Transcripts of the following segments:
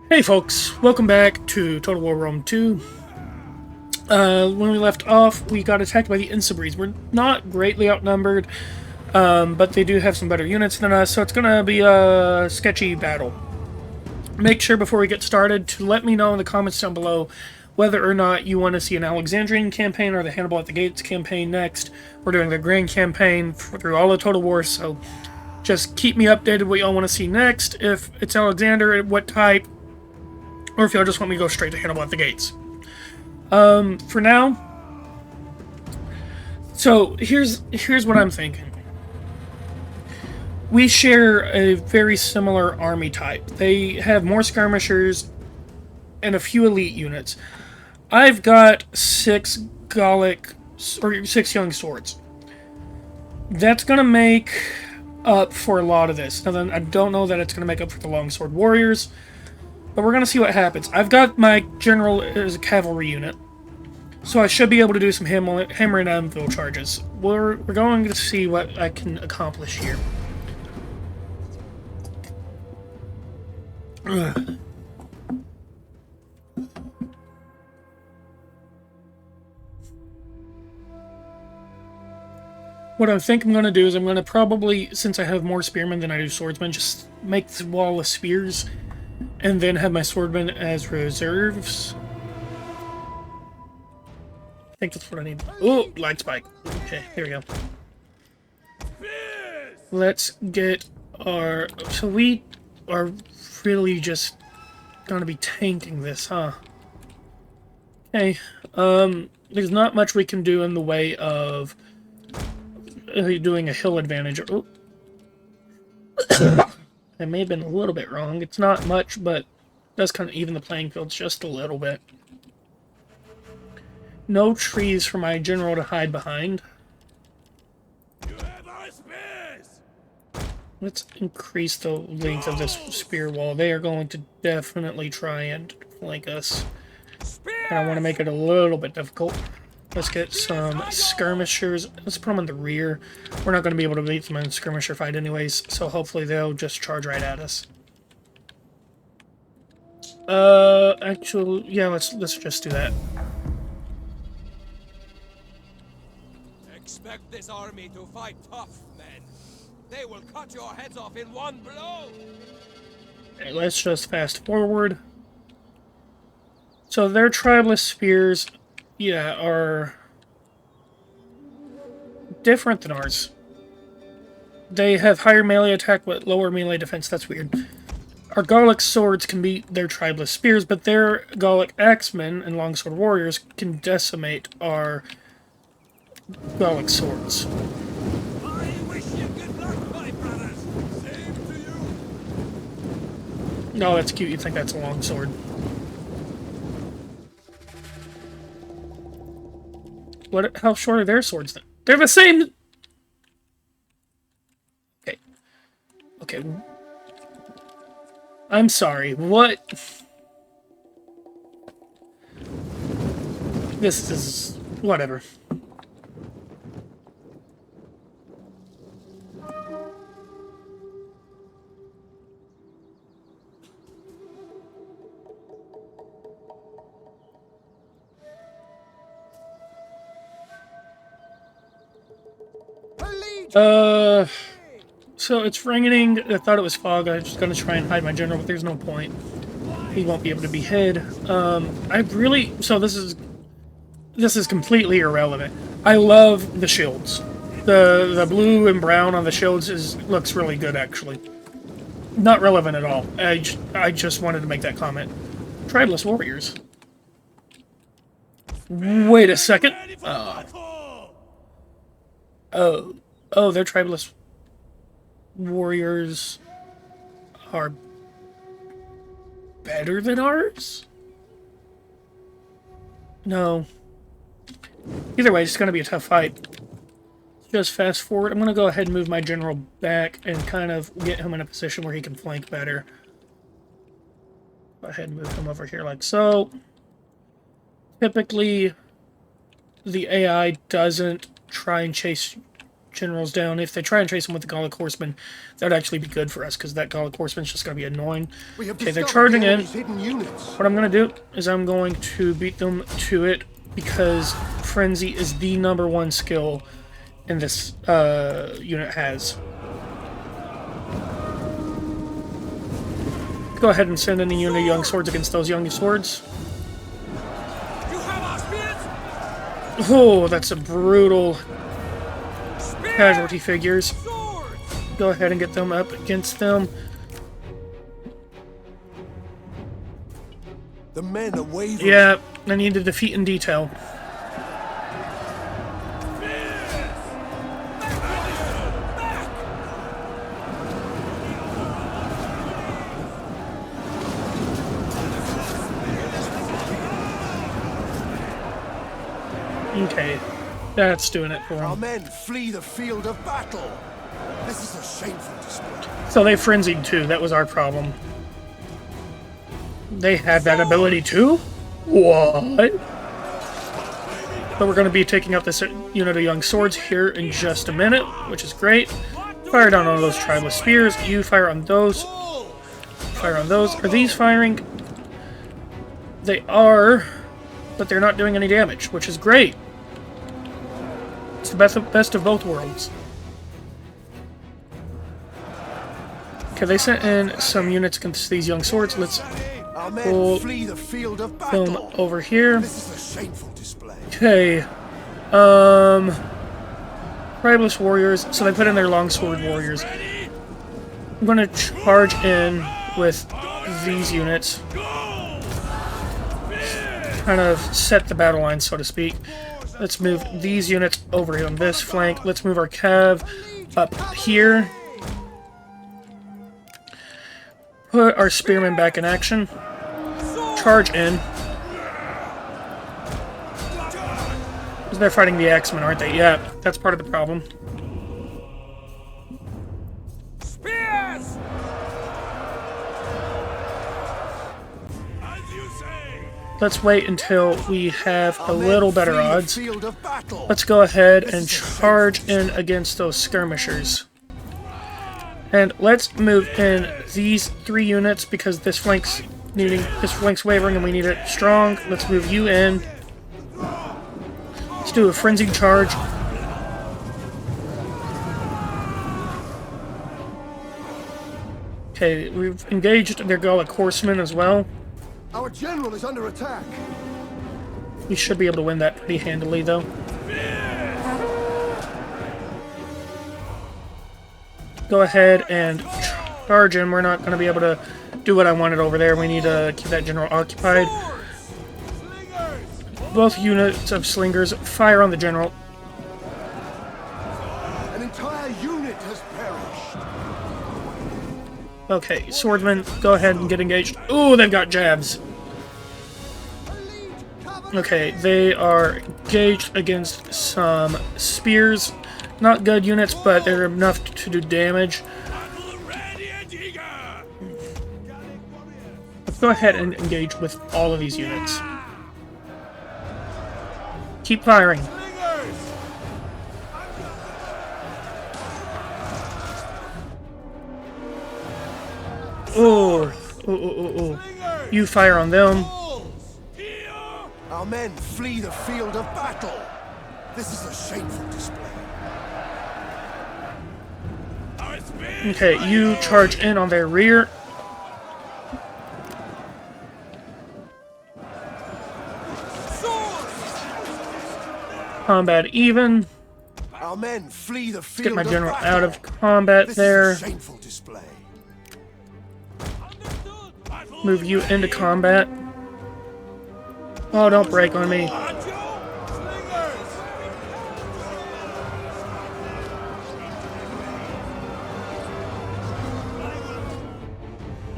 Hey folks, welcome back to Total War Rome 2. When we left off, we got attacked by the Insabries. We're not greatly outnumbered, but they do have some better units than us, so it's gonna be a sketchy battle. Make sure before we get started to let me know in the comments down below whether or not you want to see an Alexandrian campaign or the Hannibal at the Gates campaign next. We're doing the Grand Campaign through all the Total Wars, so just keep me updated what y'all want to see next. If it's Alexander, what type, or if y'all just want me to go straight to Hannibal at the Gates. For now, so here's what I'm thinking. We share a very similar army type. They have more skirmishers and a few elite units. I've got 6 Gallic, or 6 young swords. That's gonna make up for a lot of this. Now then, I don't know that it's gonna make up for the longsword warriors, but we're gonna see what happens. I've got my general as a cavalry unit, so I should be able to do some hammer and anvil charges. We're going to see what I can accomplish here. Ugh. What I think I'm going to do is I'm going to probably, since I have more spearmen than I do swordsmen, just make the wall of spears and then have my swordmen as reserves. I think that's what I need. Oh, light spike. Okay, here we go. Let's get our... So we are really just going to be tanking this, huh? Okay, there's not much we can do in the way of doing a hill advantage. Oh. I may have been a little bit wrong. It's not much, but it does kind of even the playing field just a little bit. No trees for my general to hide behind. Let's increase the length of this spear wall. They are going to definitely try and flank us. And I want to make it a little bit difficult. Let's get some skirmishers. Let's put them in the rear. We're not going to be able to beat them in a skirmisher fight anyways, so hopefully they'll just charge right at us. Actually, yeah, let's just do that. Expect this army to fight tough, men. They will cut your heads off in one blow. Okay, let's just fast forward. So their tribalist spears, yeah, are different than ours. They have higher melee attack but lower melee defense. That's weird. Our Gallic swords can beat their tribalist spears, but their Gallic axemen and longsword warriors can decimate our Gallic swords. I wish you good luck, my brothers. Same to you. No, that's cute. You think that's a longsword. What? How short are their swords then? They're the same. Okay. Okay. I'm sorry. What? This is whatever. So it's raining. I thought it was fog. I was just gonna try and hide my general, but there's no point. He won't be able to be hid. I really... So this is completely irrelevant. I love the shields. The blue and brown on the shields looks really good, actually. Not relevant at all. I just wanted to make that comment. Tribalist warriors. Wait a second. Oh, their tribalist warriors are better than ours? No. Either way, it's going to be a tough fight. Just fast forward. I'm going to go ahead and move my general back and kind of get him in a position where he can flank better. Go ahead and move him over here like so. Typically, the AI doesn't try and chase generals down. If they try and chase them with the Gallic Horsemen, that would actually be good for us, because that Gallic Horseman's just going to be annoying. Okay, they're charging in. What I'm going to do is I'm going to beat them to it, because Frenzy is the #1 skill in this unit has. Go ahead and send in a unit of young swords against those young swords. Oh, that's a brutal casualty figures. Go ahead and get them up against them. The men are wavering. Yeah, I need to defeat in detail. Okay, that's doing it for them. Our men flee the field of battle. This is a shameful display. So they frenzied too. That was our problem. They had that ability too? What? But we're going to be taking out this unit of young swords here in just a minute, which is great. Fire down on those tribal spears. You fire on those. Fire on those. Are these firing? They are, but they're not doing any damage, which is great. It's the best of both worlds. Okay, they sent in some units against these young swords. Let's pull them over here. Okay. Tribalist warriors. So they put in their longsword warriors. I'm going to charge in with these units. Kind of set the battle line, so to speak. Let's move these units over on this flank. Let's move our cav up here. Put our spearmen back in action. Charge in. Because they're fighting the axemen, aren't they? Yeah, that's part of the problem. Spears! Let's wait until we have a little better odds. Let's go ahead and charge in against those skirmishers. And let's move in these 3 units because this flank's wavering and we need it strong. Let's move you in. Let's do a frenzied charge. Okay, we've engaged their Gallic horsemen as well. Our general is under attack. We should be able to win that pretty handily, though. Go ahead and charge in. We're not going to be able to do what I wanted over there. We need to keep that general occupied. Both units of slingers fire on the general. An entire unit has perished. Okay, swordsmen, go ahead and get engaged. Ooh, they've got jabs. Okay, they are engaged against some spears. Not good units, but they're enough to do damage. Let's go ahead and engage with all of these units. Keep firing. Oh, you fire on them. Our men flee the field of battle. This is a shameful display. Okay, you charge in on their rear. Combat even. Our men flee the field. Get my general out of combat there. This is a shameful display. Move you into combat. Oh, don't break on me.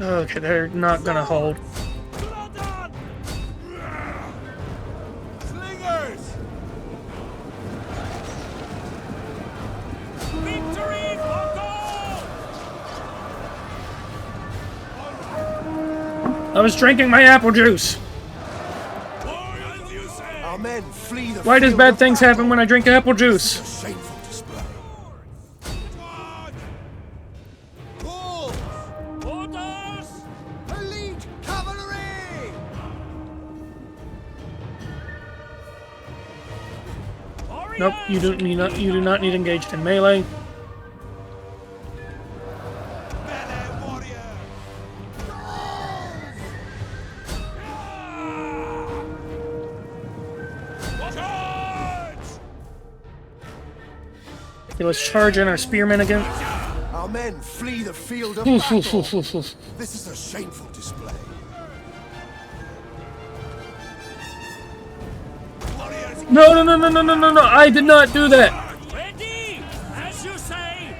Okay, they're not gonna hold. I was drinking my apple juice. Our men flee the Why does field bad of things battle. happen when I drink apple juice? Shameful display. Nope, you do not need engaged in melee. Okay, let's charge in our spearmen again. Our men flee the field of battle. This is a shameful display. No, no, no, no, no, no, no, no! I did not do that! Ready, as you say!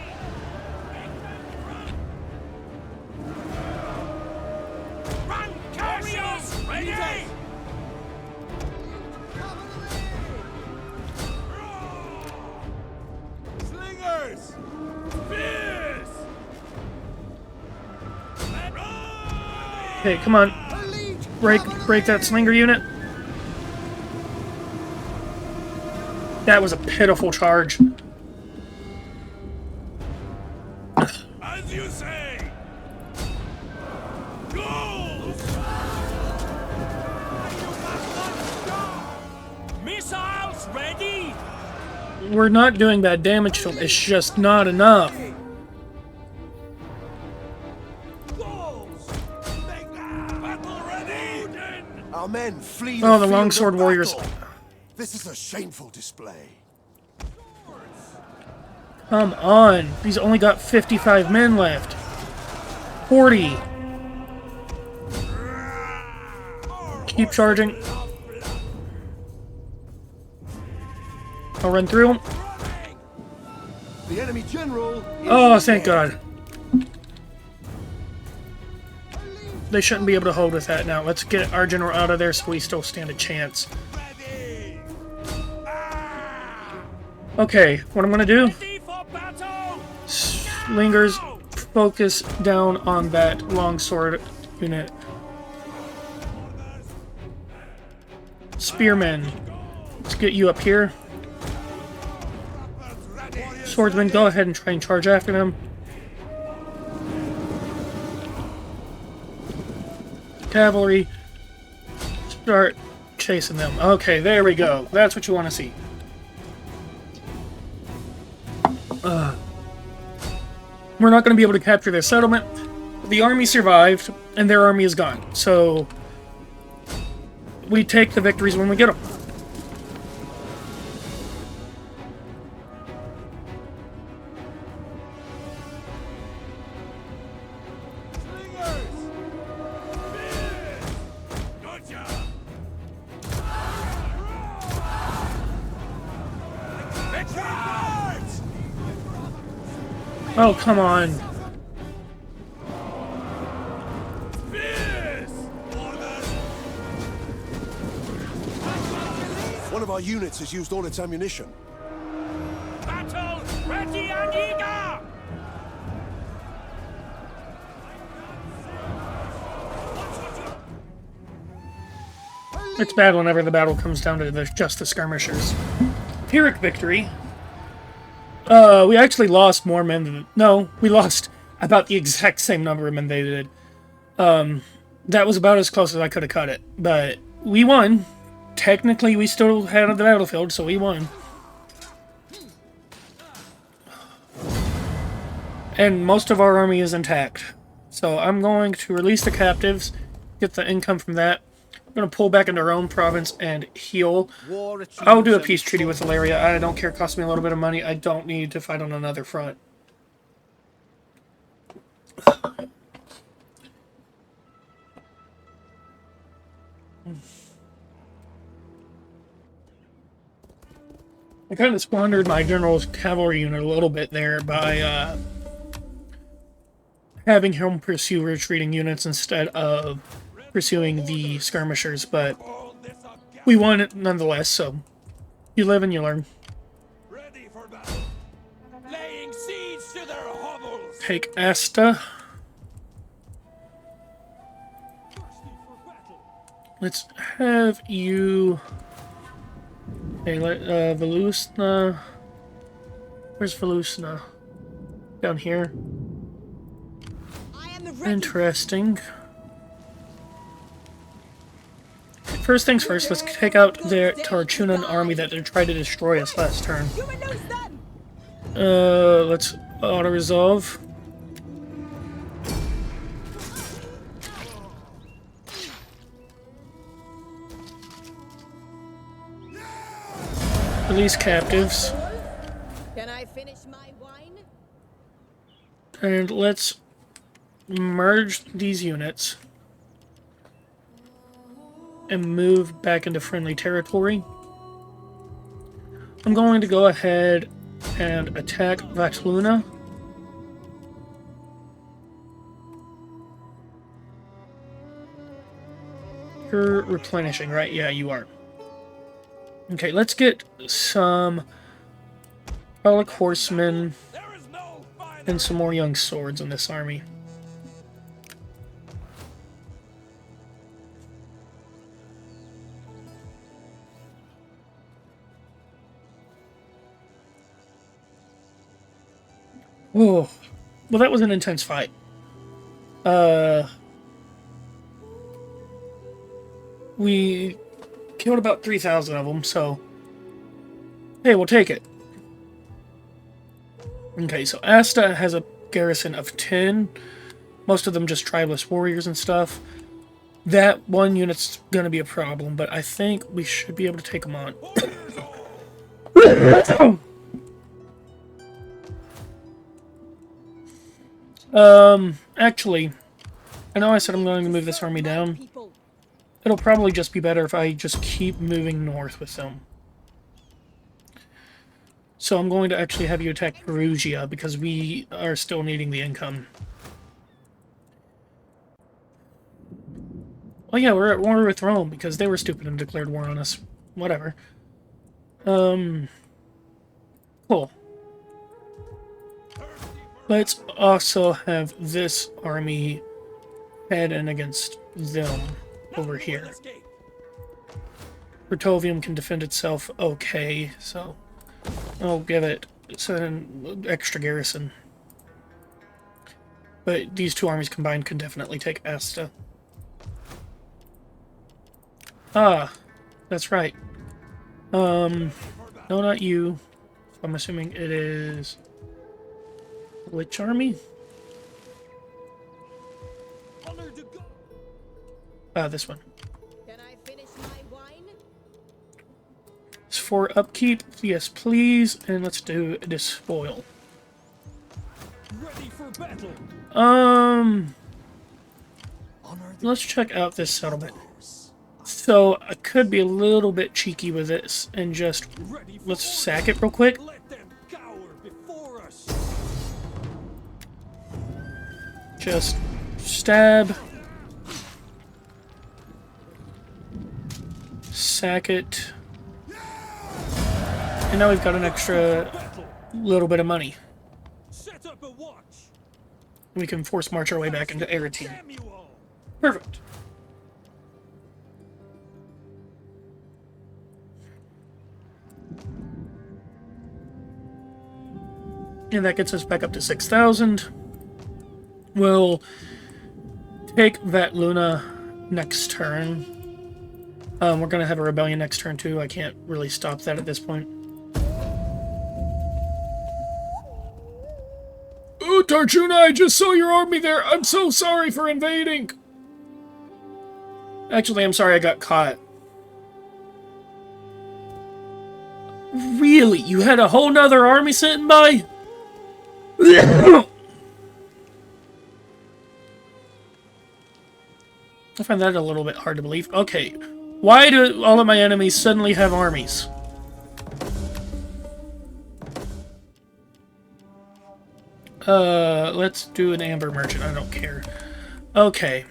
Run, carriers! Ready! Slingers! Spears! Okay, come on. Break that slinger unit. That was a pitiful charge. As you say! Go! Missiles ready! We're not doing bad damage to them. It's just not enough. Battle ready! Our men flee Oh, the field longsword of warriors. battle. This is a shameful display. Come on. He's only got 55 men left. 40. Keep charging. I'll run through him. The enemy general is Oh, thank dead. God. They shouldn't be able to hold with that now. Let's get our general out of there so we still stand a chance. Okay, what I'm gonna do? Ready for battle! Slingers, focus down on that longsword unit. Spearmen, let's get you up here. Swordsmen, go ahead and try and charge after them. Cavalry, start chasing them. Okay, there we go. That's what you want to see. We're not going to be able to capture their settlement. The army survived, and their army is gone. So, we take the victories when we get them. Oh, come on. One of our units has used all its ammunition. Battle ready and eager! It's bad whenever the battle comes down to just the skirmishers. Pyrrhic victory. We actually lost more men than... No, we lost about the exact same number of men they did. That was about as close as I could have cut it. But we won. Technically, we still had the battlefield, so we won. And most of our army is intact. So I'm going to release the captives, get the income from that. I'm going to pull back into our own province and heal. I'll do a peace treaty with Ilaria. I don't care. It costs me a little bit of money. I don't need to fight on another front. I kind of squandered my general's cavalry unit a little bit there by having him pursue retreating units instead of pursuing the skirmishers, but we won it nonetheless, so you live and you learn. Ready for battle! Laying siege to their hovels! Take Asta. Let's have you... Okay, Velusna... Where's Velusna? Down here. Interesting. first things first, let's take out their Tarchunan army that they tried to destroy us last turn. Let's auto-resolve. Release captives. Can I finish my wine? And let's merge these units and move back into friendly territory. I'm going to go ahead and attack Vatluna. You're replenishing, right? Yeah, you are. Okay, let's get some Frolic Horsemen and some more young swords in this army. Whoa. Well, that was an intense fight. We killed about 3,000 of them, so... Hey, we'll take it. Okay, so Asta has a garrison of 10. Most of them just tribeless warriors and stuff. That one unit's gonna be a problem, but I think we should be able to take them on. Actually, I know I said I'm going to move this army down. It'll probably just be better if I just keep moving north with them. So I'm going to actually have you attack Perugia, because we are still needing the income. Oh yeah, we're at war with Rome, because they were stupid and declared war on us. Whatever. Cool. Let's also have this army head in against them over here. Bertovium can defend itself okay, so I'll give it an extra garrison. But these two armies combined can definitely take Asta. Ah, that's right. No, not you. I'm assuming it is... Which army? This one. Can I finish my wine? It's for upkeep, yes please, and let's do a despoil. Ready for battle. Let's check out this settlement. So, I could be a little bit cheeky with this, and just, let's sack it real quick. Let them cower before us. Just stab. Sack it. And now we've got an extra little bit of money. Set up a watch. We can force march our way back into Aretine. Samuel. Perfect. And that gets us back up to 6,000. We'll take Vatluna next turn. We're going to have a rebellion next turn, too. I can't really stop that at this point. Oh, Tarchuna, I just saw your army there. I'm so sorry for invading. Actually, I'm sorry I got caught. Really? You had a whole nother army sitting by? I find that a little bit hard to believe. Okay. Why do all of my enemies suddenly have armies? Let's do an Amber Merchant. I don't care. Okay.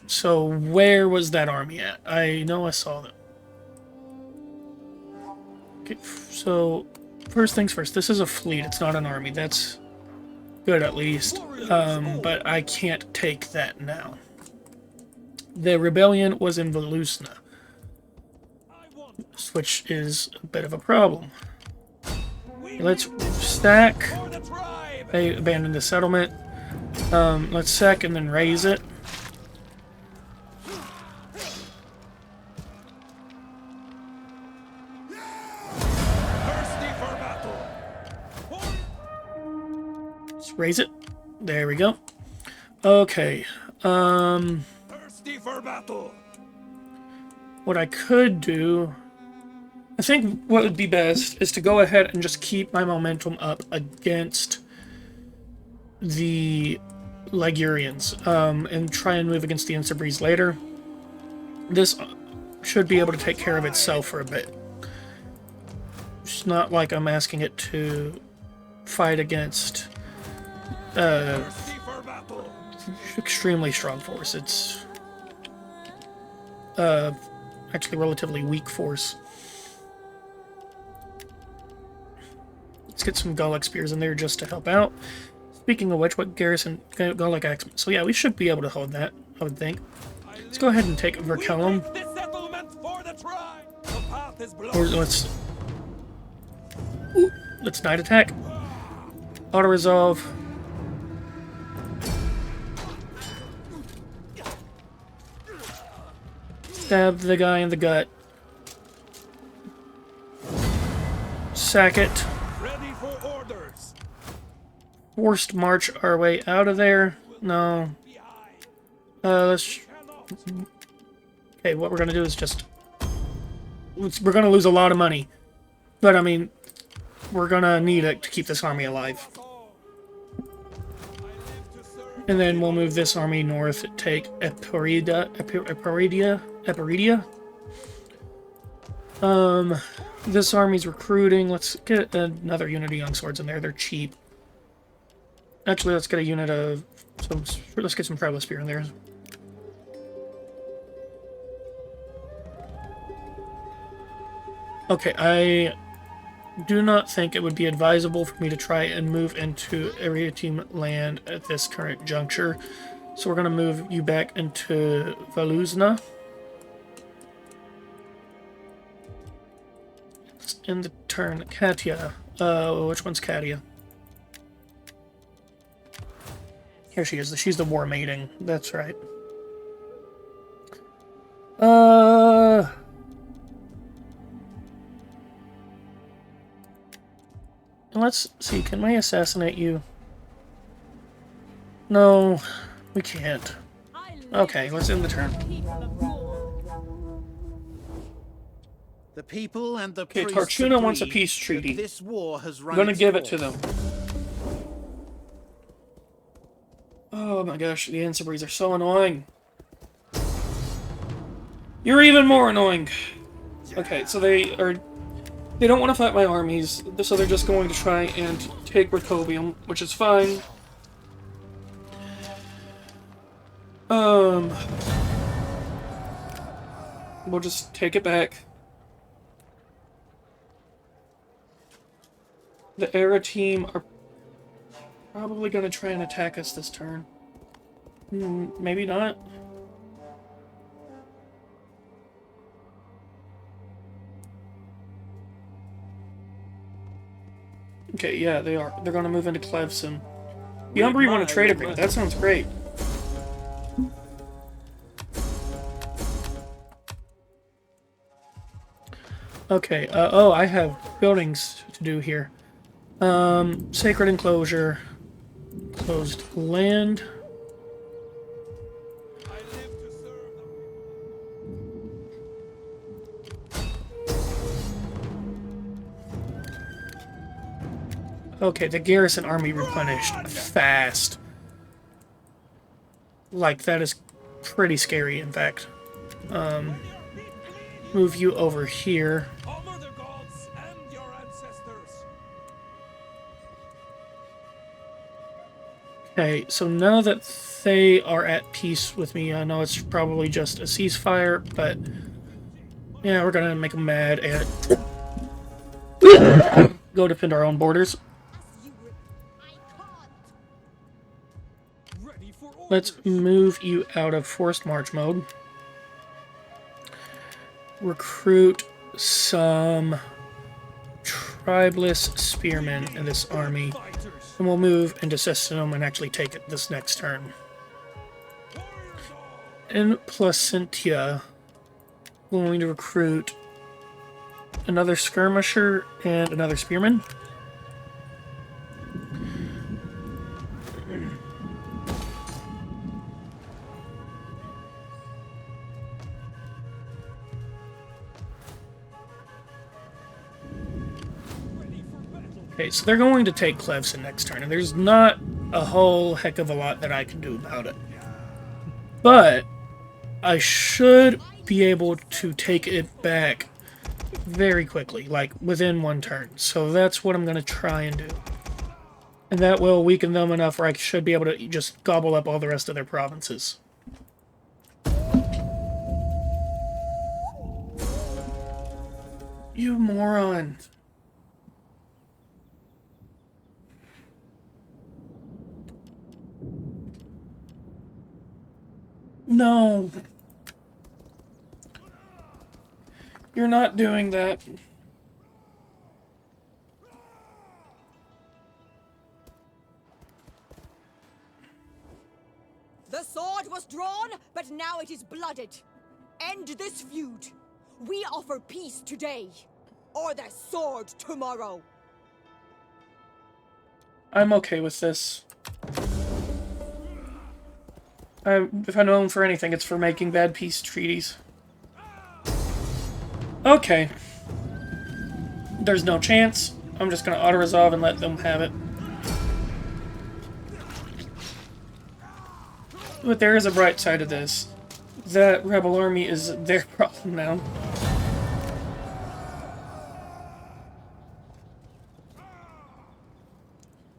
So, where was that army at? I know I saw them. Okay, so, first things first. This is a fleet. It's not an army. That's good, at least. But I can't take that now. The rebellion was in Volusna, which is a bit of a problem. Let's stack. They abandoned the settlement. Let's sack and then raise it. raise it. There we go. Okay. Thirsty for battle. What I could do... I think what would be best is to go ahead and just keep my momentum up against the Ligurians, and try and move against the Insabres later. This should be able to take care of itself for a bit. It's not like I'm asking it to fight against Thirsty for battle. extremely strong force. It's actually relatively weak force. Let's get some Gallic spears in there just to help out. Speaking of which, what garrison? Gallic axemen. So yeah, we should be able to hold that, I would think. Let's go ahead and take Verkellum. We take the settlement for the tribe. The path is blocked. Or let's night attack. Auto resolve. Stab the guy in the gut. Sack it. Ready for orders. Forced march our way out of there. No. Let's... Okay, what we're gonna do is just... We're gonna lose a lot of money. But, I mean, we're gonna need it to keep this army alive. And then we'll move this army north, take Epiridia. This army's recruiting. Let's get another unit of young swords in there. They're cheap. Actually, let's get a unit of... let's get some Traveler Spear in there. Okay, I do not think it would be advisable for me to try and move into area team land at this current juncture. So we're going to move you back into Valuzna. Let's end the turn. Katia. Which one's Katia? Here she is. She's the war mating. That's right. Let's see, can we assassinate you? No, we can't. Okay, let's end the turn. The people and the Okay, priests Tarchuna wants a agree peace that treaty. This war has run I'm gonna its give it to course. them. Oh my gosh, the Insabres are so annoying. You're even more annoying. Okay, so they don't want to fight my armies, so they're just going to try and take Racobium, which is fine. We'll just take it back. The Era team are probably going to try and attack us this turn. Maybe not. Okay, yeah, they are. They're going to move into Clevson. The Umbri want a trade agreement. That sounds great. Okay, oh, I have buildings to do here. Sacred enclosure. Closed land. I live to serve them. Okay, the garrison army replenished fast. Like, that is pretty scary, in fact. Move you over here. Honor the gods and your ancestors. Okay, so now that they are at peace with me, I know it's probably just a ceasefire, but yeah, we're gonna make them mad and go defend our own borders. Ready for orders. Let's move you out of forced march mode. Recruit some tribeless spearmen in this army. Fighters. And we'll move into Senones and actually take it this next turn. In Placentia, we're going to recruit another skirmisher and another spearman. Okay, so they're going to take Clevson next turn, and there's not a whole heck of a lot that I can do about it. But I should be able to take it back very quickly, like within one turn. So that's what I'm going to try and do. And that will weaken them enough where I should be able to just gobble up all the rest of their provinces. You moron. No. You're not doing that. The sword was drawn, but now it is blooded. End this feud. We offer peace today, or the sword tomorrow. I'm okay with this. If I'm known for anything, it's for making bad peace treaties. Okay. There's no chance. I'm just gonna auto-resolve and let them have it. But there is a bright side to this. That rebel army is their problem now.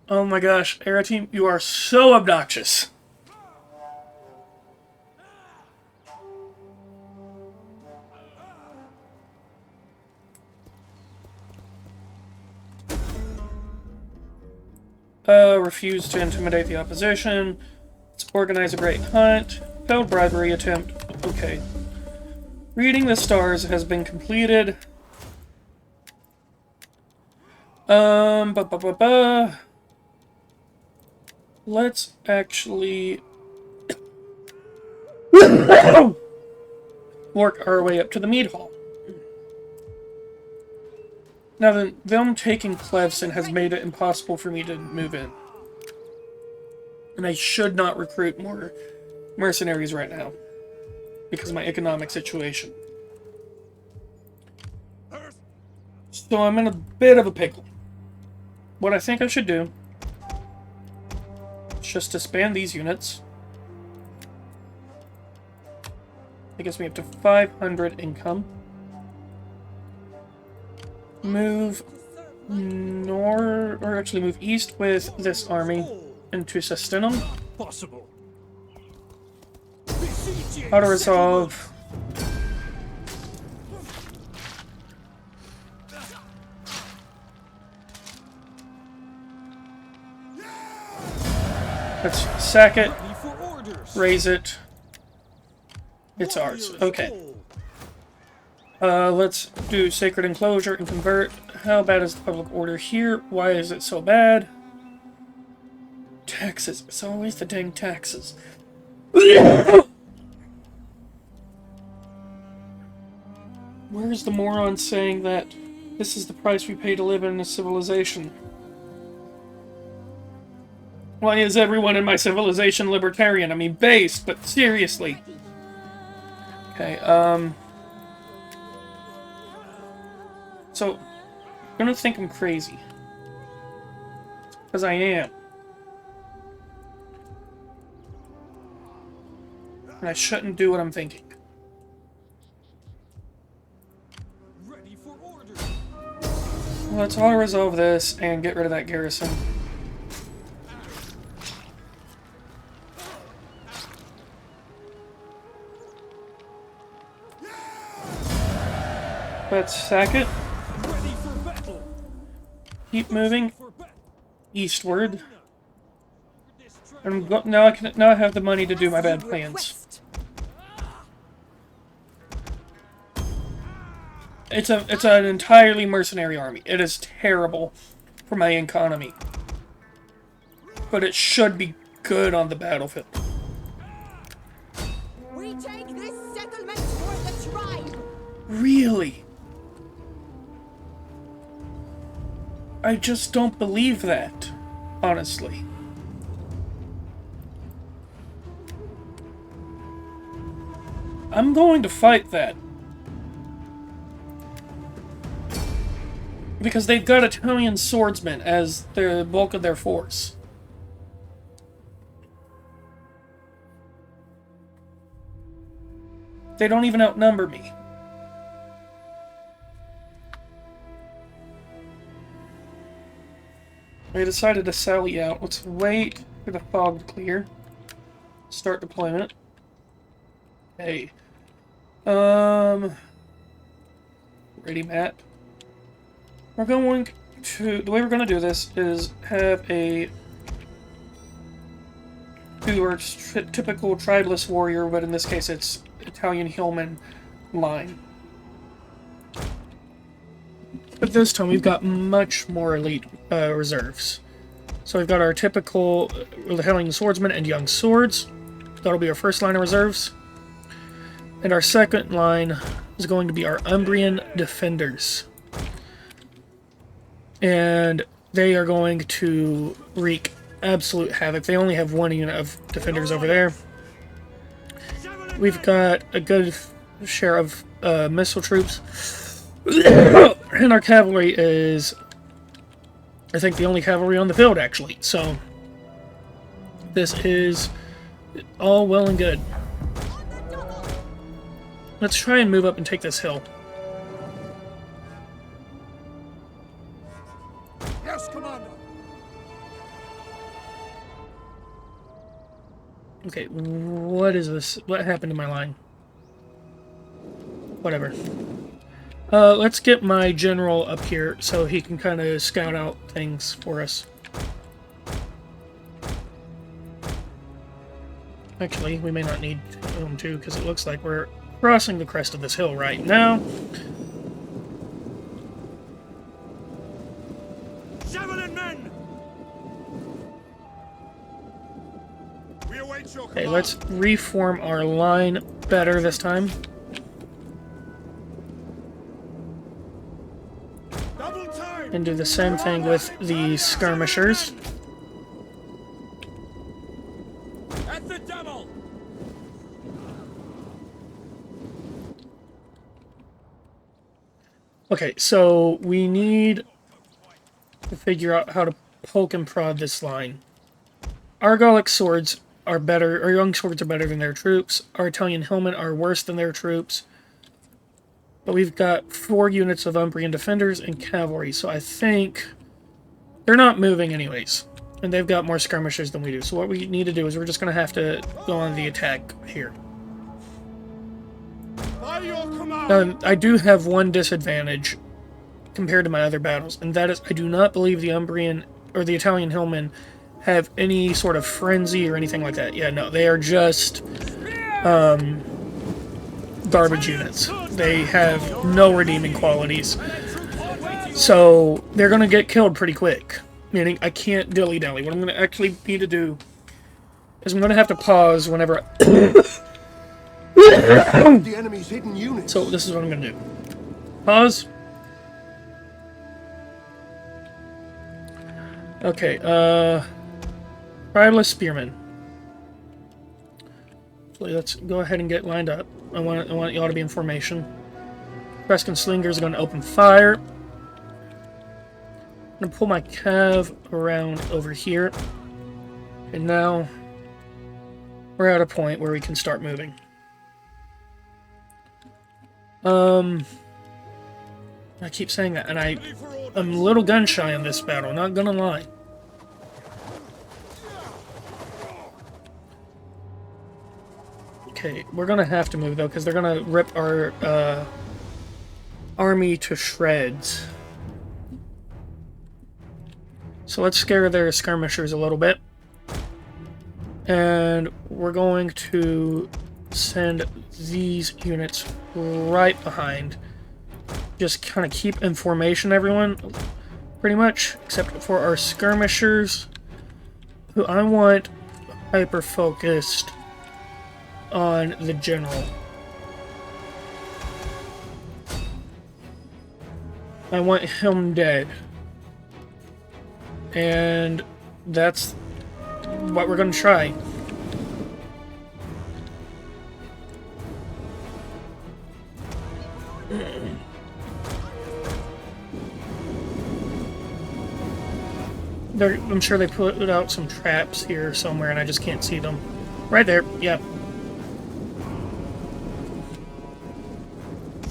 Oh my gosh, Era Team, you are so obnoxious. Refuse to intimidate the opposition. Let's organize a great hunt. Failed bribery attempt. Okay. Reading the stars has been completed. Let's actually work our way up to the mead hall. Now, them taking Clevson has made it impossible for me to move in. And I should not recruit more mercenaries right now, because of my economic situation. So I'm in a bit of a pickle. What I think I should do is just disband these units. That gets me up to 500 income. Move north, or actually move east with this army into Senones. Possible. Auto-resolve. Let's sack it. Raise it. It's ours. Okay. Let's do Sacred Enclosure and convert. How bad is the public order here? Why is it so bad? Taxes. It's always the dang taxes. Where's the moron saying that this is the price we pay to live in a civilization? Why is everyone in my civilization libertarian? I mean, based, but seriously. Okay, so, you're gonna think I'm crazy. Because I am. And I shouldn't do what I'm thinking. Ready for order. Let's auto-resolve this and get rid of that garrison. Let's sack it. Ready for battle. Keep moving eastward. And now I have the money to do my bad plans. It's an entirely mercenary army. It is terrible for my economy, but it should be good on the battlefield. We take this settlement for the tribe. Really? I just don't believe that, honestly. I'm going to fight that. because they've got Italian swordsmen as the bulk of their force. They don't even outnumber me. I decided to sally out. Let's wait for the fog to clear. Start deployment. Okay. Ready, Matt. We're going to... The way we're going to do this is have a... Our typical tribeless warrior, but in this case it's Italian hillman line. But this time we've got much more elite reserves. So we've got our typical Italian swordsmen and young swords. That'll be our first line of reserves. And our second line is going to be our Umbrian defenders. And they are going to wreak absolute havoc. They only have one unit of defenders over there. We've got a good share of missile troops. And our cavalry is, I think, the only cavalry on the field, actually. So, this is all well and good. Let's try and move up and take this hill. Yes, Commander. Okay, what is this? What happened to my line? Whatever. Let's get my general up here so he can kind of scout out things for us. Actually, we may not need him to, because it looks like we're crossing the crest of this hill right now. Javelin men! We await your Okay, command. let's reform our line better this time. Double time! And do the same thing with the skirmishers. At the double! Okay, so we need to figure out how to poke and prod this line. Our Gallic swords are better, our young swords are better than their troops. Our Italian hillmen are worse than their troops. But we've got 4 units of Umbrian defenders and cavalry, so I think they're not moving anyways. And they've got more skirmishers than we do. So what we need to do is we're just going to have to go on the attack here. By your command! I do have one disadvantage compared to my other battles, and that is I do not believe the Umbrian or the Italian hillmen have any sort of frenzy or anything like that. Yeah, no, they are just garbage units. They have no redeeming qualities. So they're going to get killed pretty quick. Meaning I can't dilly-dally. What I'm going to actually need to do is I'm going to have to pause whenever The enemy's hidden units. So this is what I'm going to do. Pause. Okay, Rivalous Spearmen. So let's go ahead and get lined up. I want y'all to be in formation. Kreskin Slingers are going to open fire. I'm going to pull my cav around over here. And now we're at a point where we can start moving. I keep saying that, and I'm a little gun-shy in this battle, not gonna lie. Okay, we're gonna have to move, though, because they're gonna rip our, army to shreds. So let's scare their skirmishers a little bit. And we're going to send these units right behind. Just kind of keep in formation, everyone, pretty much, except for our skirmishers, who I want hyper-focused on the general. I want him dead. And that's what we're going to try. I'm sure they put out some traps here somewhere, and I just can't see them. Right there. Yep.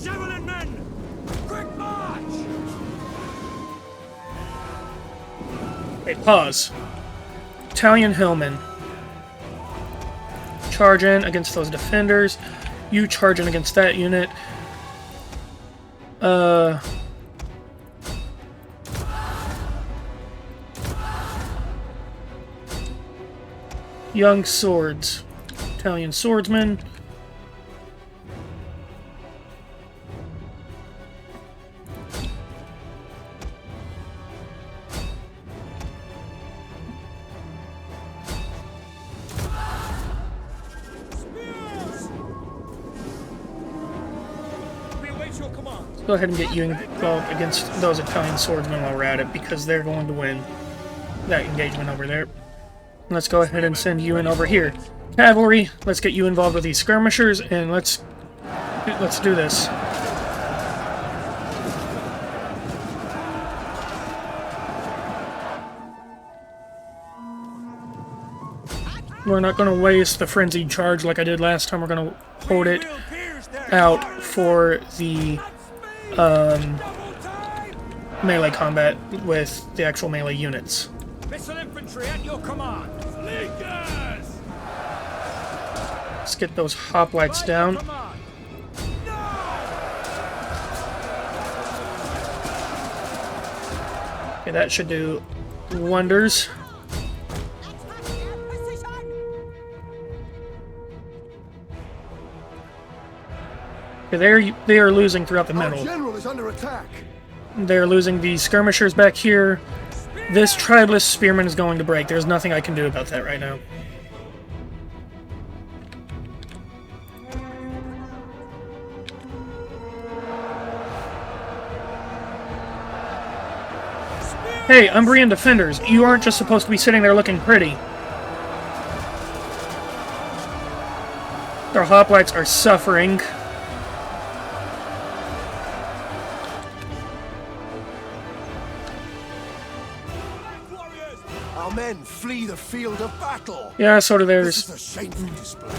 Javelin men! Quick march! Wait, pause. Italian Hillmen. Charge in against those defenders. You charge in against that unit. Young swords. Italian swordsmen. We await your command. Go ahead and get you involved against those Italian swordsmen while we're at it, because they're going to win that engagement over there. Let's go ahead and send you in over here. Cavalry, let's get you involved with these skirmishers, and let's do this. We're not going to waste the frenzied charge like I did last time. We're going to hold it out for the melee combat with the actual melee units. Missile infantry at your command. Flinkers! Let's get those hoplites down. Okay, that should do wonders. Okay, they are losing throughout the Our middle. general is under attack. They're losing the skirmishers back here. This tribeless spearman is going to break. There's nothing I can do about that right now. Hey, Umbrian defenders, you aren't just supposed to be sitting there looking pretty. Their hoplites are suffering. Our men flee the field of battle. Yeah, so do This theirs. is a shameful display.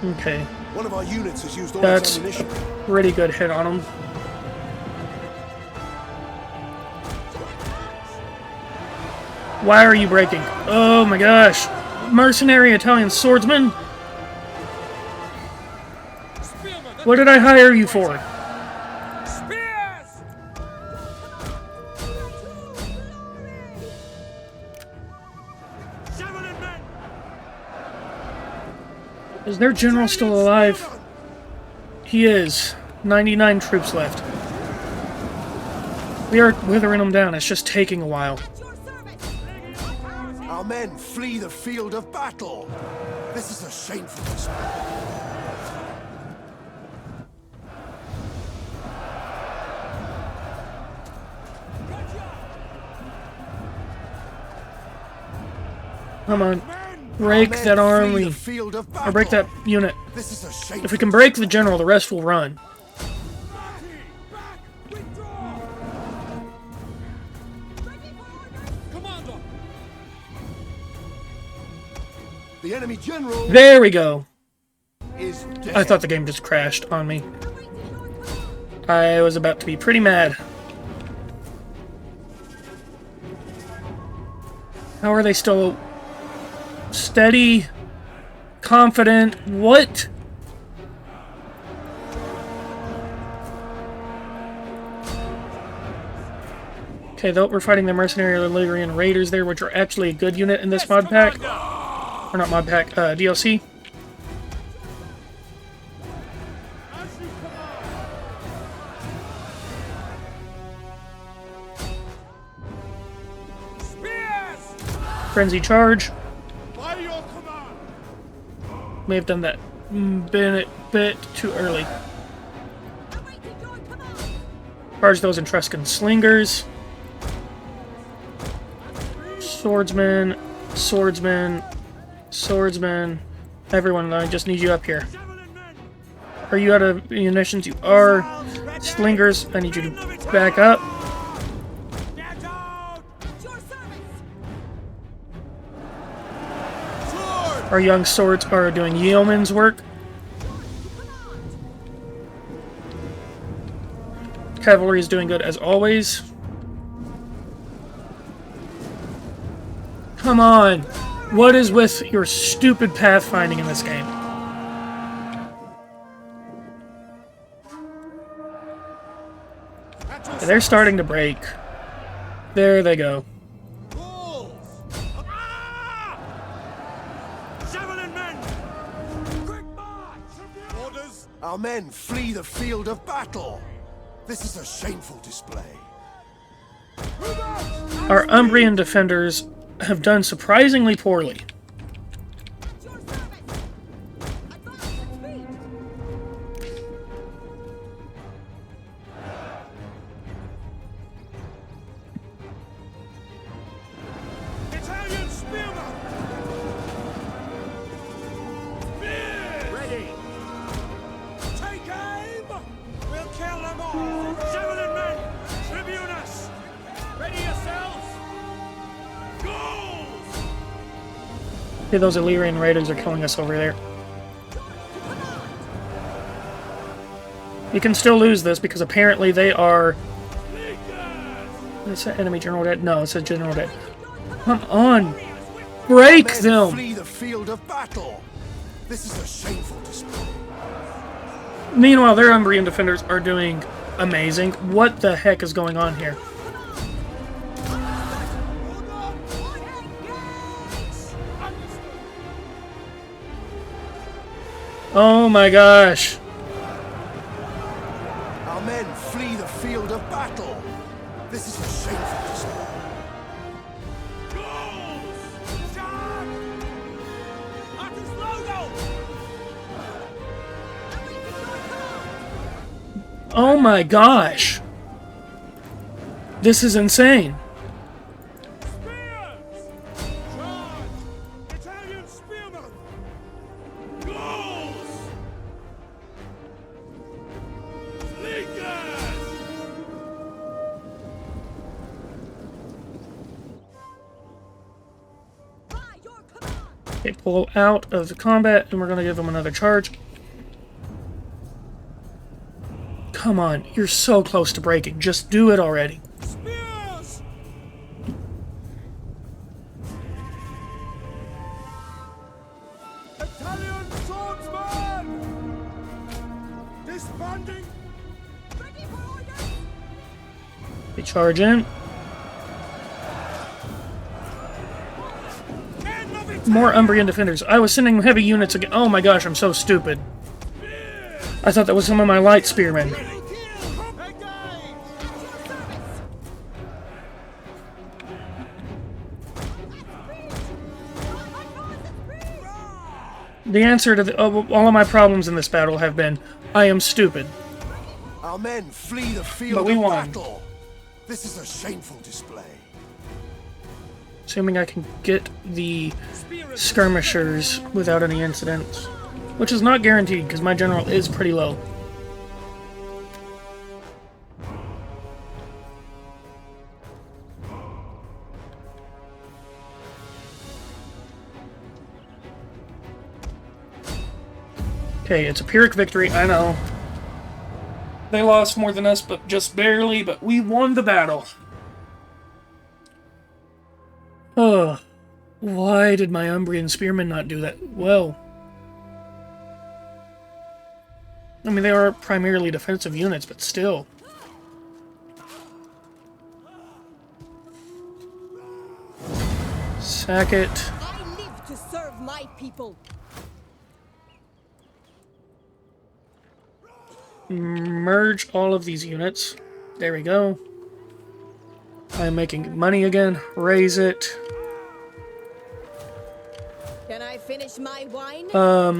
Okay, One of our units has used all that's its a ammunition. pretty good hit on them. Why are you breaking? Oh my gosh! Mercenary Italian swordsman? What did I hire you for? Spears! Javelin men! Is their general still alive? He is. 99 troops left. We are withering them down. It's just taking a while. Our men flee the field of battle. This is a shameful display. Come on. Break that army. Or break that unit. This is a shameful. If we can break the general, the rest will run. Commander! The enemy general There we go. is dead. I thought the game just crashed on me. I was about to be pretty mad. How are they still steady, confident? What? Okay, though we're fighting the mercenary Illyrian raiders there, which are actually a good unit in this mod pack. Or not mod pack, DLC. Frenzy charge. By your command! May have done that bit too early. Charge those Etruscan slingers. Swordsman, swordsman, swordsman. Everyone, I just need you up here. Are you out of munitions? You are. Slingers, I need you to back up. Get out! At your service! Sword! Our young swords are doing yeoman's work. Cavalry is doing good as always. Come on! What is with your stupid pathfinding in this game? They're starting to break. There they go. Bulls! Javelin men! Quick march! Orders! Our men flee the field of battle. This is a shameful display. Our Umbrian defenders have done surprisingly poorly. At your service! Advance at speed! Italian spearmen! Spears! Ready! Take aim! We'll kill them all! Javelin men! Tribune us! Ready yourselves! Goals! Okay, those Illyrian raiders are killing us over there. You can still lose this because apparently they are... Is that enemy general dead? No, it's a general dead. Come on! Break Men them! flee the field of battle. This is a shameful display. Meanwhile, their Umbrian defenders are doing amazing. What the heck is going on here? Oh my gosh! Our men flee the field of battle. This is a shameful display. Goals! Charge! Artus logo! Oh my gosh! This is insane. Spears! Charge! Italian spearmen! Goals! Slingers! By your command! Okay, pull out of the combat, and we're going to give them another charge. Come on, you're so close to breaking. Just do it already. Spears! Italian swordsman! Disbanding! Ready for orders! They charge in. Men of it! More Umbrian defenders. I was sending heavy units again. Oh my gosh, I'm so stupid. I thought that was some of my light spearmen. The answer to all of my problems in this battle have been, I am stupid. Our men flee the field But we of won. battle. This is a shameful display. Assuming I can get the skirmishers without any incidents. Which is not guaranteed, because my general is pretty low. Okay, it's a Pyrrhic victory, I know. They lost more than us, but just barely, but we won the battle. Ugh. Why did my Umbrian spearmen not do that well? I mean, they are primarily defensive units, but still. Sack it. I live to serve my people. Merge all of these units. There we go. I'm making money again. Raise it. Can I finish my wine?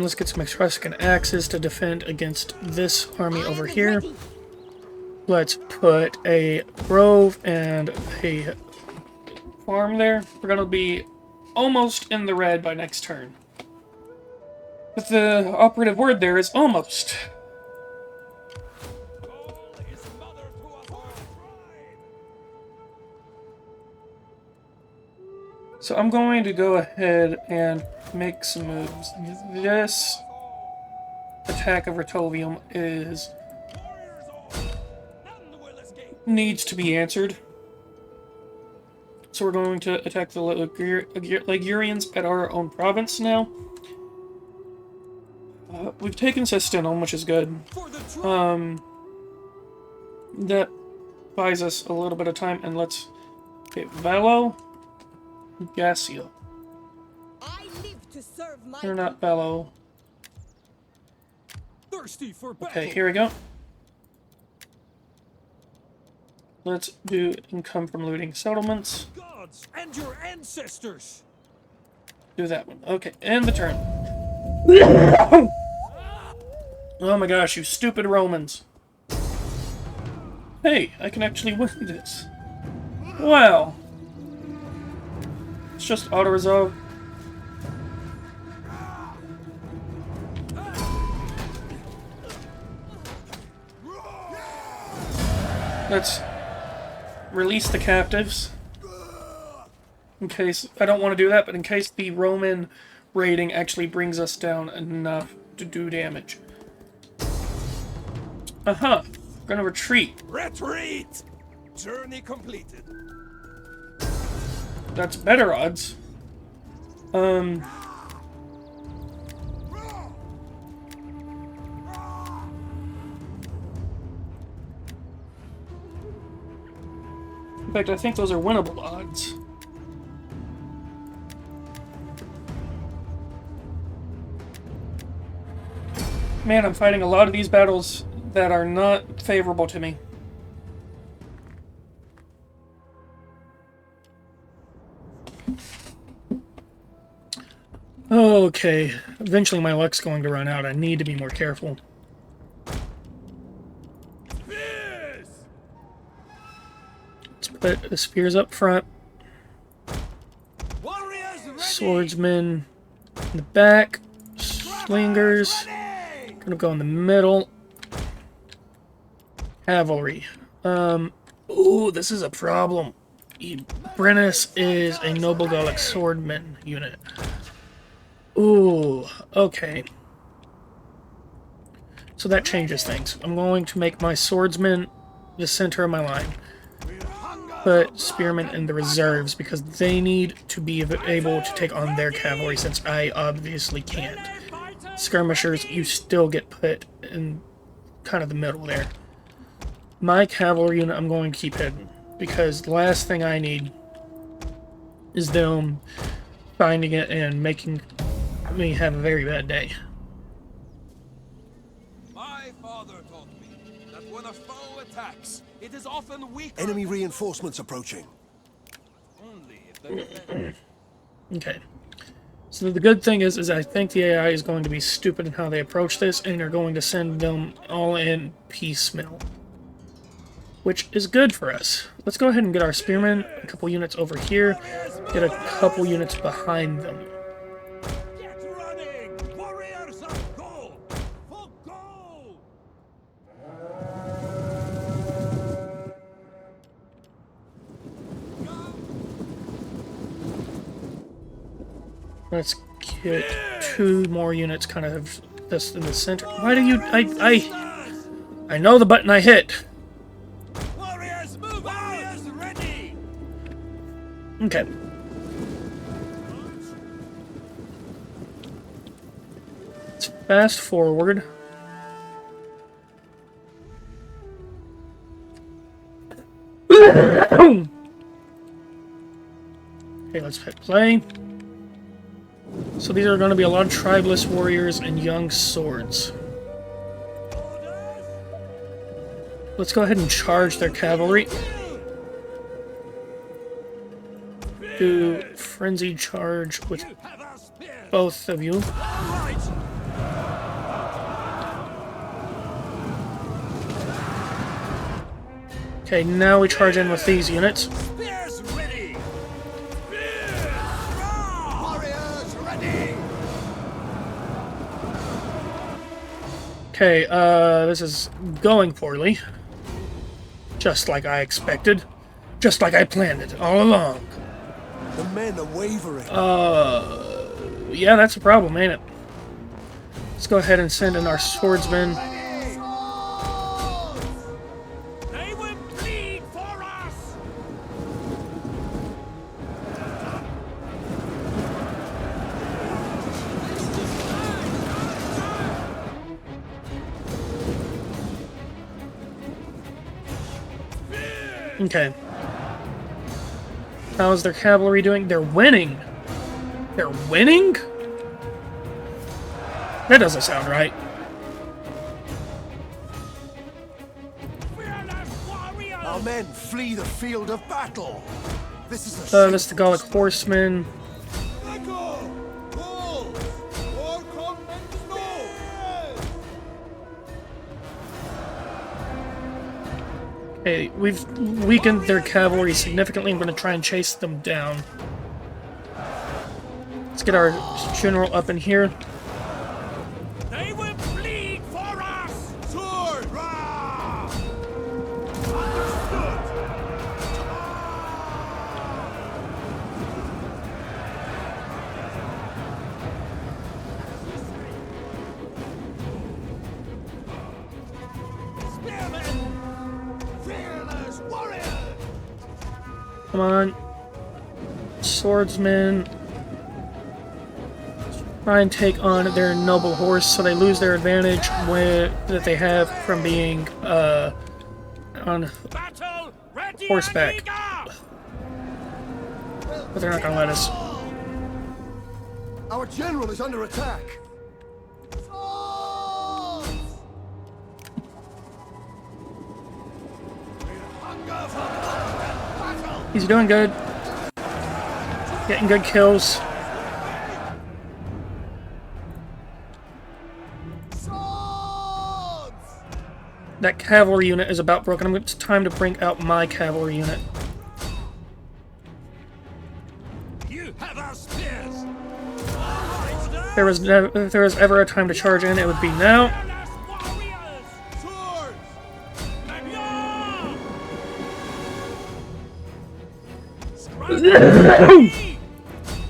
Let's get some Etruscan axes to defend against this army over I'm here. ready. Let's put a grove and a farm there. We're going to be almost in the red by next turn. But the operative word there is almost. All is mother to us all. So I'm going to go ahead and make some moves. This attack of Retovium is Warriors all. None will escape. needs to be answered. So we're going to attack the Ligurians at our own province now. We've taken Senones, which is good. For the tribe. That buys us a little bit of time, and let's... Okay, Valo, Gasio. I live to serve my They're not Valo. Thirsty for battle. Okay, here we go. Let's do income from looting settlements. Gods and your ancestors. Do that one. Okay, end the turn. Oh my gosh, you stupid Romans. Hey, I can actually win this. Wow. It's just auto-resolve. Let's release the captives. In case, I don't want to do that, but in case the Roman raiding actually brings us down enough to do damage. Uh-huh. Gonna retreat. Retreat. Journey completed. That's better odds. In fact, I think those are winnable odds. Man, I'm fighting a lot of these battles that are not favorable to me. Okay, eventually my luck's going to run out. I need to be more careful. Yes. Let's put the spears up front. Warriors ready. Swordsmen in the back. Slingers. Ready. Gonna go in the middle. Cavalry. Ooh, this is a problem. Brennus is a noble Gallic swordman unit. Ooh, okay. So that changes things. I'm going to make my swordsmen the center of my line. Put spearmen in the reserves because they need to be able to take on their cavalry since I obviously can't. Skirmishers, you still get put in kind of the middle there. My cavalry unit I'm going to keep hidden because the last thing I need is them finding it and making me have a very bad day. My father taught me that when a foe attacks, it is often weaker. Enemy reinforcements approaching. Only if they defend. Okay. So the good thing is I think the AI is going to be stupid in how they approach this, and they're going to send them all in piecemeal. Which is good for us. Let's go ahead and get our spearmen, a couple units over here, get a couple units behind them. Get running! Warriors of gold! For gold! Let's get two more units kind of just in the center. Why do you... I know the button I hit. Warriors move out! Warriors ready! Okay. Let's fast forward. Okay, let's hit play. So these are going to be a lot of tribeless warriors and young swords. Let's go ahead and charge their cavalry. Do frenzied charge with Have our spears! both of you. Right! Okay, now we charge in with these units. Spears ready! Okay, this is going poorly. Just like I expected. Just like I planned it all along. The men are wavering. Yeah, that's a problem, ain't it? Let's go ahead and send in our swordsmen. They will bleed for us! Okay. How's their cavalry doing? They're winning! They're winning? That doesn't sound right. Fearless warriors! Our men flee the field of battle. This is a That's the Gallic horsemen. Echo! Pull! All combat snow! Okay, we've weakened their cavalry significantly. I'm going to try and chase them down. Let's get our general up in here. They will bleed for us! Sword! Rah! Spearmen! Fearless warriors! Come on. Swordsmen. Try and take on their noble horse so they lose their advantage that they have from being on Battle ready horseback. and eager! But they're not going to let us. Our general is under attack. He's doing good. Getting good kills. That cavalry unit is about broken. It's time to bring out my cavalry unit. You have our spears! If there was ever a time to charge in, it would be now. Fearless warriors! Swords! Maybe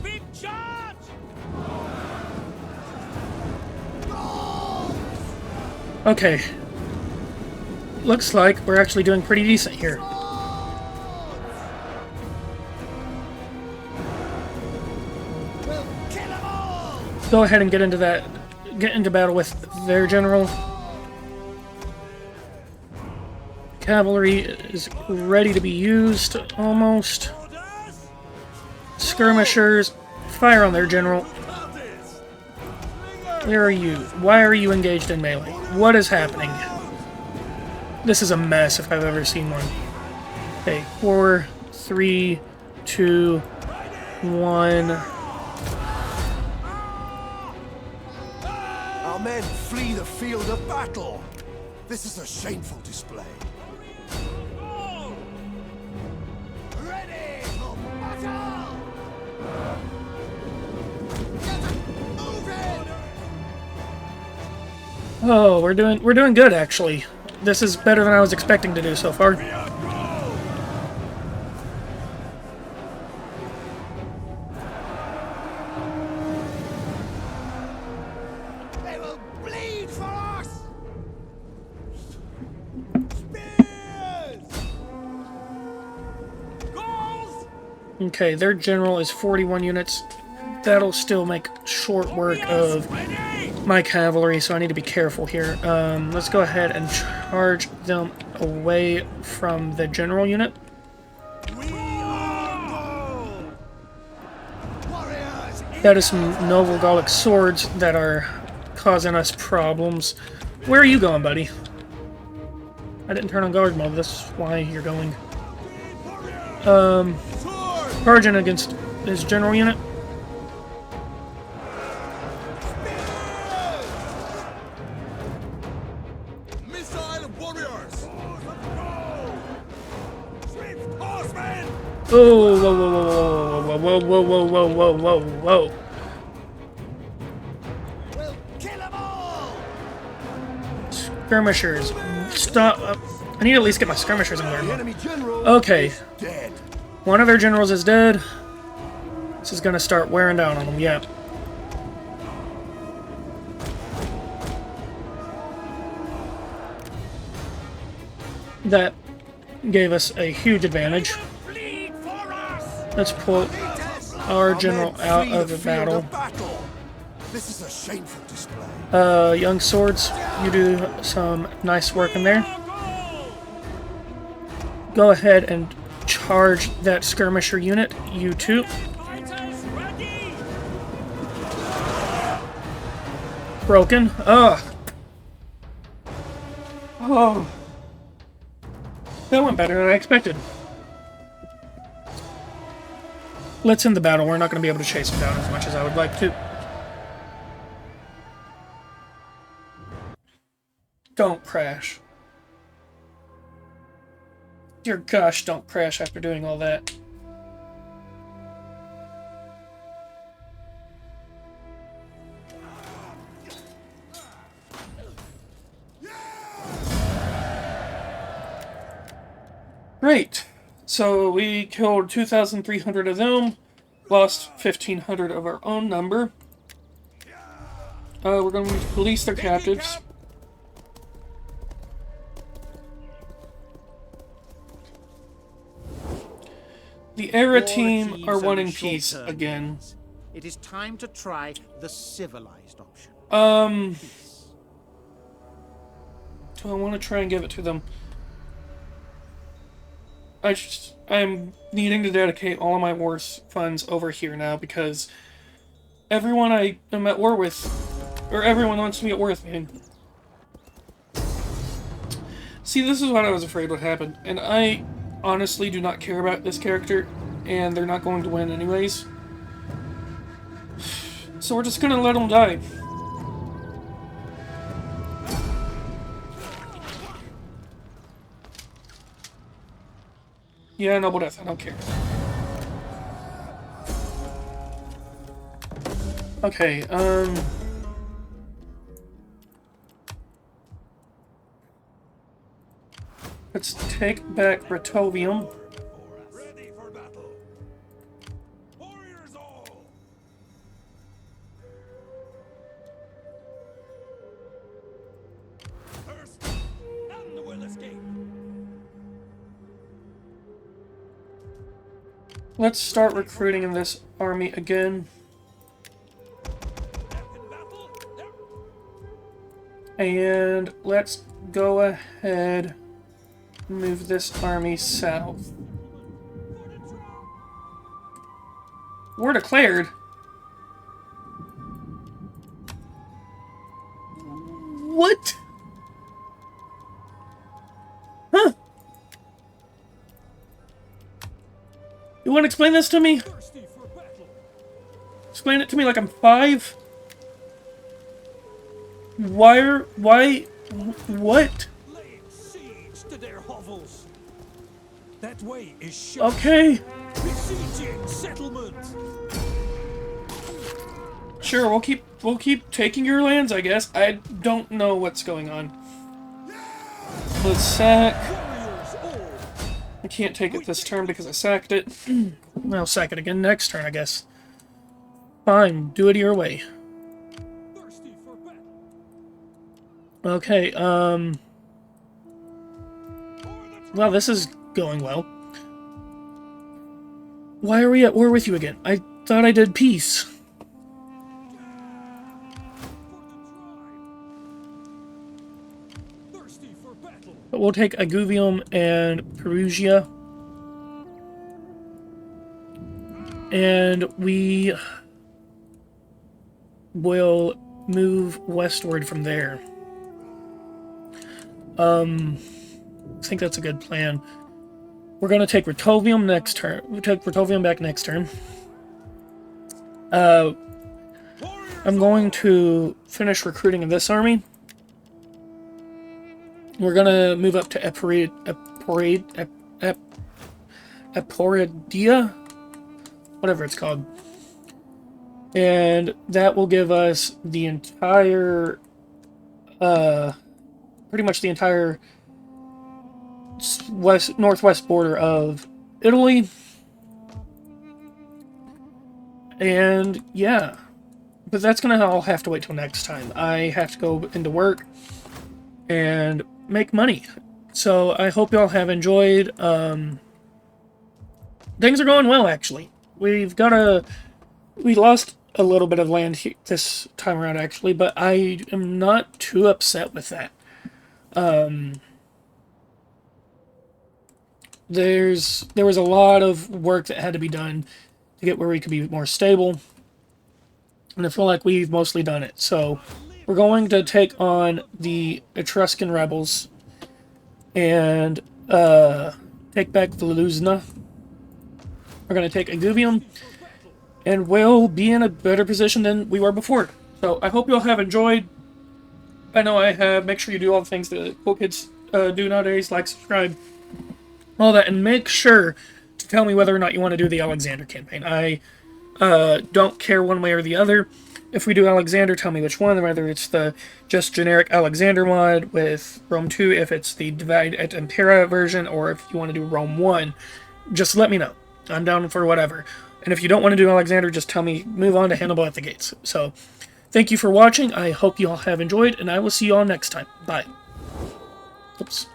big charge! Okay. Looks like we're actually doing pretty decent here. Go ahead and get into battle with their general. Cavalry is ready to be used, almost. Skirmishers, fire on their general. Where are you? Why are you engaged in melee? What is happening? This is a mess if I've ever seen one. Okay, 4, 3, 2, 1. Our men flee the field of battle. This is a shameful display. Ready for battle! Oh, we're doing good actually. This is better than I was expecting to do so far. They will bleed for us! Spears! Goals! Okay, their general is 41 units. That'll still make short work of Ready! my cavalry, so I need to be careful here. Let's go ahead and charge them away from the general unit. We are warriors! That is some noble Gallic swords that are causing us problems. Where are you going, buddy? I didn't turn on guard mode, that's why you're going. Charging against his general unit. Missile warriors! Swift horsemen! Oh, whoa, whoa, whoa, whoa, whoa, whoa, whoa, whoa, whoa, whoa, whoa. We'll kill them all! Skirmishers. Stop. I need to at least get my skirmishers in The there. enemy general Okay. is dead. One of their generals is dead. This is going to start wearing down on them, yeah. That gave us a huge advantage. Bleed for us! Let's pull our general men out flee of the the field battle. of This is a shameful display. Young swords, you do some nice work in there. Go ahead and charge that skirmisher unit, you two. Fighters ready! Broken. Ugh. Oh. That went better than I expected. Let's end the battle. We're not going to be able to chase them down as much as I would like to. Don't crash. Dear gosh, don't crash after doing all that. Great. So we killed 2,300 of them, lost 1,500 of our own number. We're going to release their captives. The Era team are achieves wanting only peace short-term again. gains. It is time to try the civilized option. Do I want to try and give it to them? I'm needing to dedicate all of my war funds over here now because everyone I am at war with, or everyone wants to be at war with me. See, this is what I was afraid would happen, and I honestly do not care about this character, and they're not going to win anyways. So we're just gonna let them die. Yeah, noble death, I don't care. Okay, let's take back Bretovium. Ready for battle! Warriors all! First, none will escape! Let's start recruiting in this army again. Death in battle! There! And let's go ahead and move this army south. War declared. What? Huh? You want to explain this to me? Thirsty for battle! Explain it to me like I'm 5? Why, what? Laying siege to their hovels! That way is shut. Okay, Besieging settlement! sure, we'll keep taking your lands, I guess. I don't know what's going on. Let's sack. Warriors all! I can't take it this turn because I sacked it. I'll sack it again next turn, I guess. Fine, do it your way. Thirsty for battle! Okay, well, this is going well. Why are we at war with you again? I thought I did peace. Thirsty for battle! But we'll take Aguvium and Perugia. And we will move westward from there. I think that's a good plan. We're going to take Retovium next turn. We'll take Retovium back next turn. I'm going to finish recruiting in this army. We're going to move up to Eporidia? Whatever it's called. And that will give us the entire pretty much the entire northwest border of Italy. And yeah, but that's gonna all have to wait till next time. I have to go into work and make money. So I hope y'all have enjoyed. Things are going well, actually. We lost a little bit of land this time around, actually, but I am not too upset with that. There was a lot of work that had to be done to get where we could be more stable, and I feel like we've mostly done it. So we're going to take on the Etruscan rebels and take back Velusna. We're going to take Agubium, and we'll be in a better position than we were before. So I hope you all have enjoyed. I know I have. Make sure you do all the things that cool kids do nowadays, like, subscribe, all that, and make sure to tell me whether or not you want to do the Alexander campaign. I don't care one way or the other. If we do Alexander, tell me which one, whether it's the just generic Alexander mod with Rome 2, if it's the Divide et Impera version, or if you want to do Rome 1, just let me know. I'm down for whatever. And if you don't want to do Alexander, just tell me, move on to Hannibal at the Gates. So, thank you for watching. I hope you all have enjoyed, and I will see you all next time. Bye. Oops.